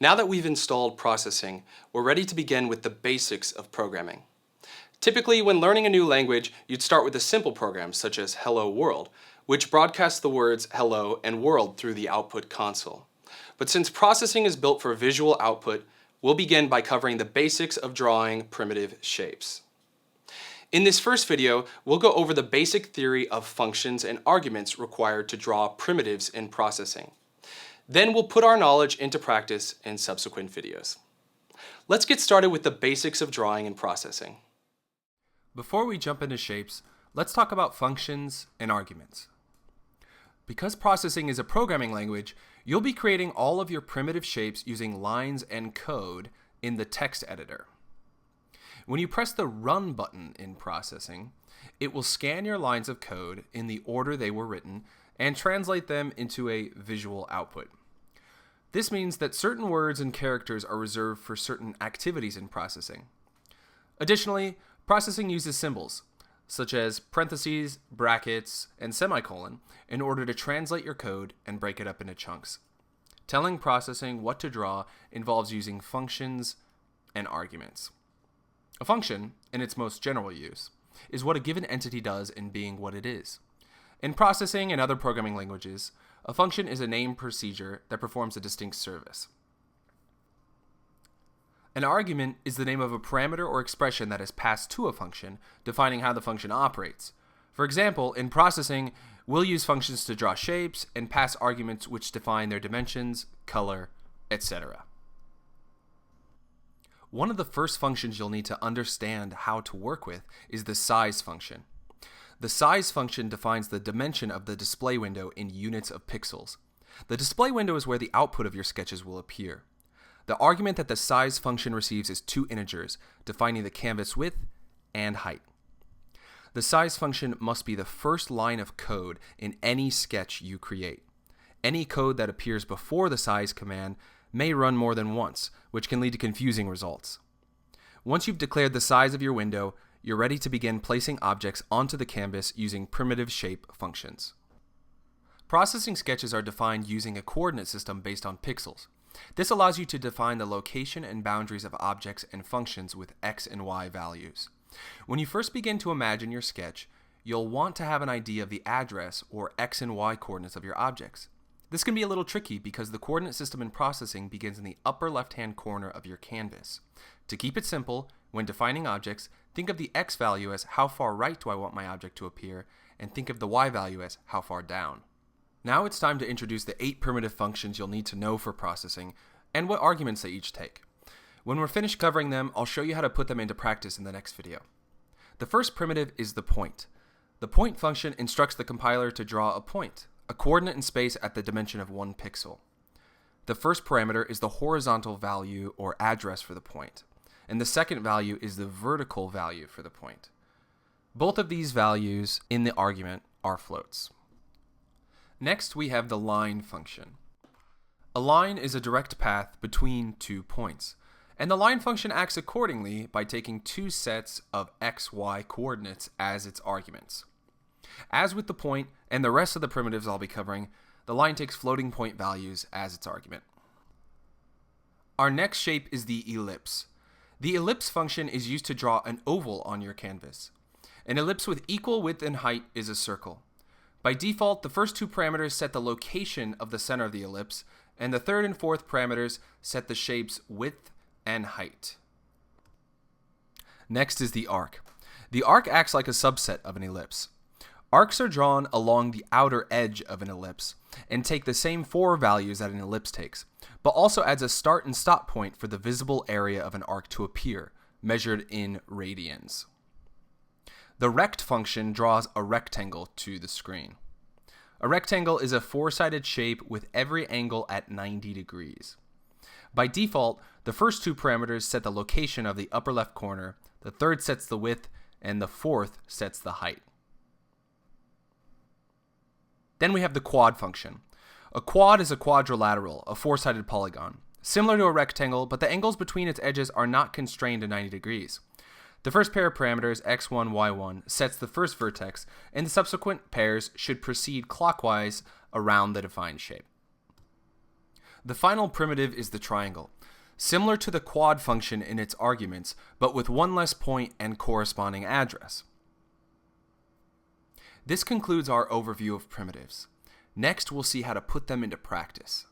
Now that we've installed processing, we're ready to begin with the basics of programming. Typically, when learning a new language, you'd start with a simple program such as Hello World, which broadcasts the words hello and world through the output console. But since processing is built for visual output, we'll begin by covering the basics of drawing primitive shapes. In this first video, we'll go over the basic theory of functions and arguments required to draw primitives in processing. Then we'll put our knowledge into practice in subsequent videos. Let's get started with the basics of drawing and processing. Before we jump into shapes, let's talk about functions and arguments. Because processing is a programming language, you'll be creating all of your primitive shapes using lines and code in the text editor. When you press the Run button in processing, it will scan your lines of code in the order they were written and translate them into a visual output. This means that certain words and characters are reserved for certain activities in processing. Additionally, processing uses symbols, such as parentheses, brackets, and semicolon, in order to translate your code and break it up into chunks. Telling processing what to draw involves using functions and arguments. A function, in its most general use, is what a given entity does in being what it is. In processing and other programming languages, a function is a named procedure that performs a distinct service. An argument is the name of a parameter or expression that is passed to a function, defining how the function operates. For example, in processing, we'll use functions to draw shapes and pass arguments which define their dimensions, color, etc. One of the first functions you'll need to understand how to work with is the size function. The size function defines the dimension of the display window in units of pixels. The display window is where the output of your sketches will appear. The argument that the size function receives is two integers, defining the canvas width and height. The size function must be the first line of code in any sketch you create. Any code that appears before the size command may run more than once, which can lead to confusing results. Once you've declared the size of your window, you're ready to begin placing objects onto the canvas using primitive shape functions. Processing sketches are defined using a coordinate system based on pixels. This allows you to define the location and boundaries of objects and functions with x and y values. When you first begin to imagine your sketch, you'll want to have an idea of the address or x and y coordinates of your objects. This can be a little tricky because the coordinate system in processing begins in the upper left-hand corner of your canvas. To keep it simple, when defining objects, think of the x value as how far right do I want my object to appear, and think of the y value as how far down. Now it's time to introduce the 8 primitive functions you'll need to know for processing, and what arguments they each take. When we're finished covering them, I'll show you how to put them into practice in the next video. The first primitive is the point. The point function instructs the compiler to draw a point, a coordinate in space at the dimension of 1 pixel. The first parameter is the horizontal value or address for the point, and the second value is the vertical value for the point. Both of these values in the argument are floats. Next, we have the line function. A line is a direct path between 2 points, and the line function acts accordingly by taking 2 sets of x, y coordinates as its arguments. As with the point and the rest of the primitives I'll be covering, the line takes floating point values as its argument. Our next shape is the ellipse. The ellipse function is used to draw an oval on your canvas. An ellipse with equal width and height is a circle. By default, the first 2 parameters set the location of the center of the ellipse, and the third and fourth parameters set the shape's width and height. Next is the arc. The arc acts like a subset of an ellipse. Arcs are drawn along the outer edge of an ellipse and take the same 4 values that an ellipse takes, but also adds a start and stop point for the visible area of an arc to appear, measured in radians. The rect function draws a rectangle to the screen. A rectangle is a 4-sided shape with every angle at 90 degrees. By default, the first 2 parameters set the location of the upper left corner, the third sets the width, and the fourth sets the height. Then we have the quad function. A quad is a quadrilateral, a 4-sided polygon, similar to a rectangle, but the angles between its edges are not constrained to 90 degrees. The first pair of parameters, x1, y1, sets the first vertex, and the subsequent pairs should proceed clockwise around the defined shape. The final primitive is the triangle, similar to the quad function in its arguments, but with one less point and corresponding address. This concludes our overview of primitives. Next, we'll see how to put them into practice.